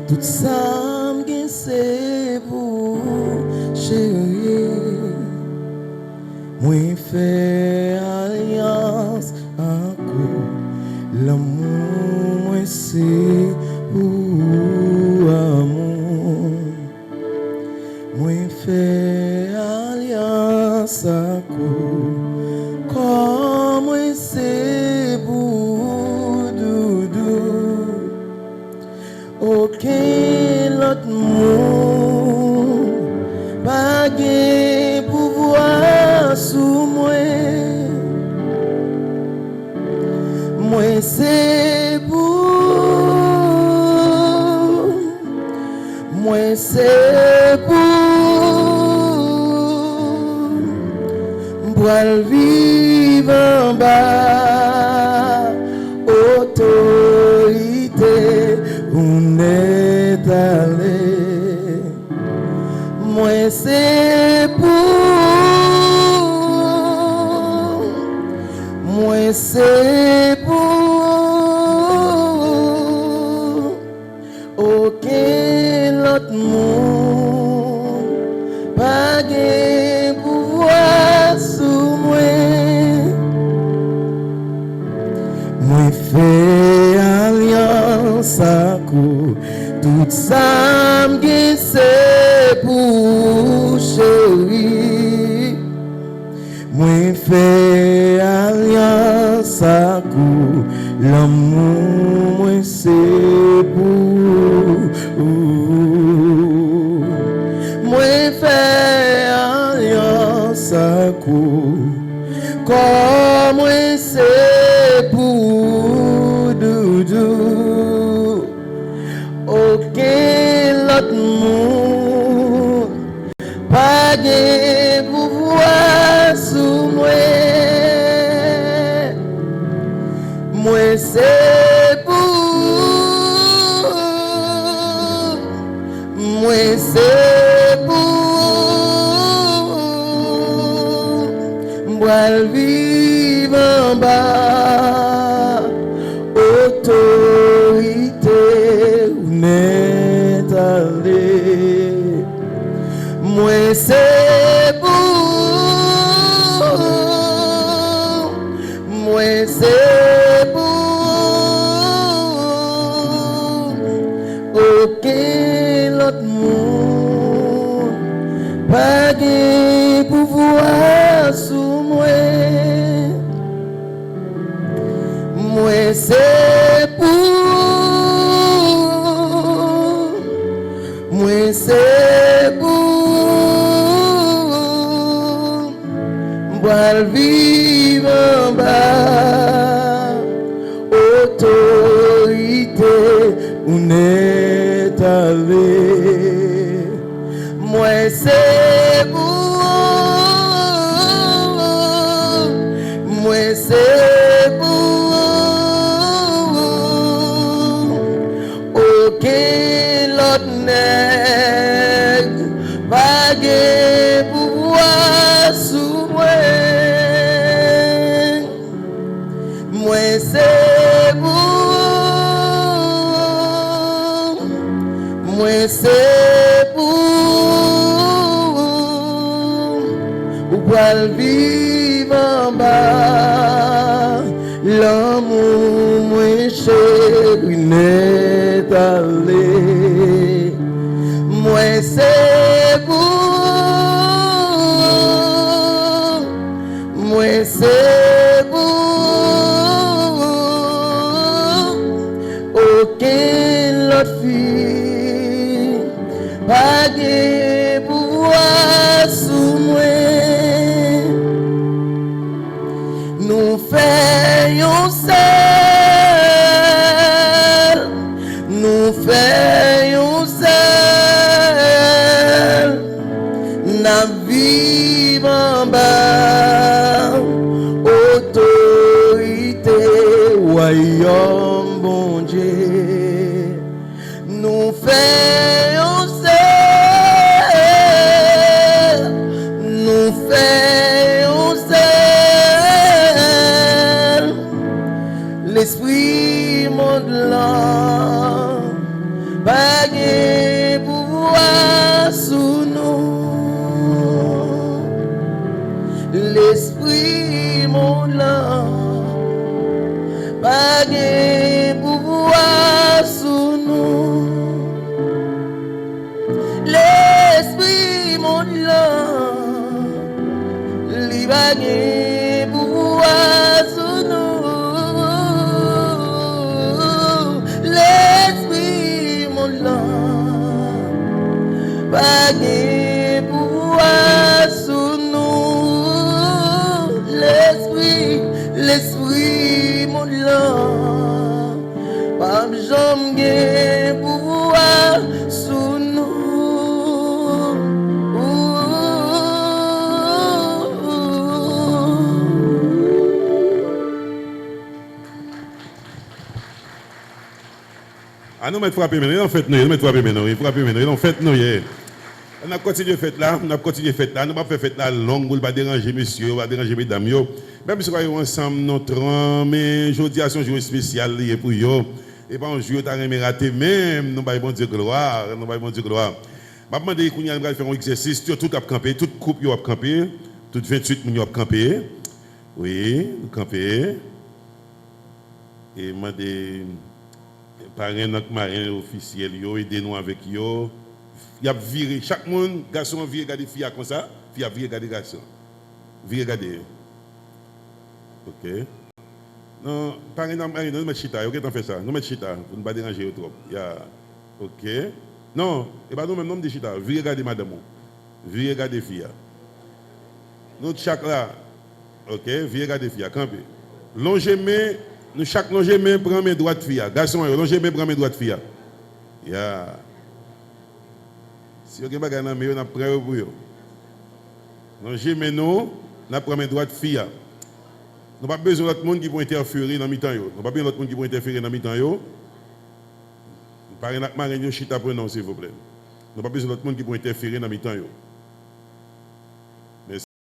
Tout ça c'est pour chérie. Moi fais alliance encore. L'amour moi c'est pour amour. Moi fais alliance encore. Comme moi c'est pour doudou. Aucun autre monde pas de pouvoir sous moi. Moi c'est pour, moi c'est pour vivre en bas autorité. On est allé, moi c'est pour, moi c'est pour, aucun autre monde pas de pouvoir sous moi. Moi fais alliance à coup, tout ça me c'est pour chérie. Moi fais alliance à coup, l'amour moi c'est pour. Moi fais alliance à coup, comme moi c'est pour doudou. Aucun autre monde pas de pouvoir sous moi. Moi c'est pour, moi c'est pour, moi vivre en bas autorité. N'est allé, moi c'est pour, moi c'est pour, aucun autre monde pas de pouvoir sous moi. Moi c'est pour, moi c'est pour vivre en bas autorité. On est allé, moi c'est pour, moi c'est pour, aucun autre nègre pas de pouvoir sous moi. Moi c'est pour, moi c'est pour vivre en bas. L'amour moi chéri n'est allé. Moi c'est pour, moi c'est pour, aucun autre fille pas de pouvoir sous moi. Nous faisons seul, nous faisons seul, n'a vivre en bas autorité royaume bon Dieu. Nous monde là, pas de pouvoir sous nous. L'esprit monde là, pas de pouvoir sous nous. L'esprit monde là, li pas de pouvoir sous nous. L'esprit monde là, pas de pouvoir sous nous. L'esprit monde là, pas jamais pouvoir sous nous. Ah nous mettons frapper maintenant, on fait nous, nous mettons frapper maintenant, il frapper maintenant, on fait nous hier. On a continué fête là, on a continué fête là, nous pas fait fête là longue pour pas déranger monsieur, pas déranger mesdames yo. Même si nous ensemble notre mais aujourd'hui à son jour spécial lié pour yo. Et pas un jour t'as jamais raté même, nous pas bon Dieu gloire, nous pas bon Dieu gloire. M'a demandé qu'on y a faire un exercice, tout a campé, toute coupe yo a campé, toute 28 moun yo a campé. Oui, nous camper. Et m'a demandé parrain notre marin officiel yo aider nous avec yo. Il a viré chaque monde garçon vient regarder fille comme ça, fille a viré regarder garçon. Viré regarder. OK. Non, parrain notre marin nous mettre chita, OK, t'en fais ça. Nous mettre chita pour ne pas déranger trop. Ya. OK. Non, et pas nous même nom de chita, viré regarder madame. Viré regarder fille. Nous chaque là. OK, viré regarder fille, camper. Longer main, nous chaque longer main prend main droite fille. Garçon, longer main prend main droite fille. Ya. Si vous avez des choses, vous prêt pour vous. Longer main nous, nous prend main droite fille. Nous n'avons pas besoin d'autres monde qui vont interférer dans le mi-temps. Nous n'avons pas besoin d'autres monde qui vont interférer dans le mi-temps. Nous parlons de marine chita pour nous, s'il vous plaît. Nous n'avons pas besoin d'autres monde qui vont interférer dans le mi-temps.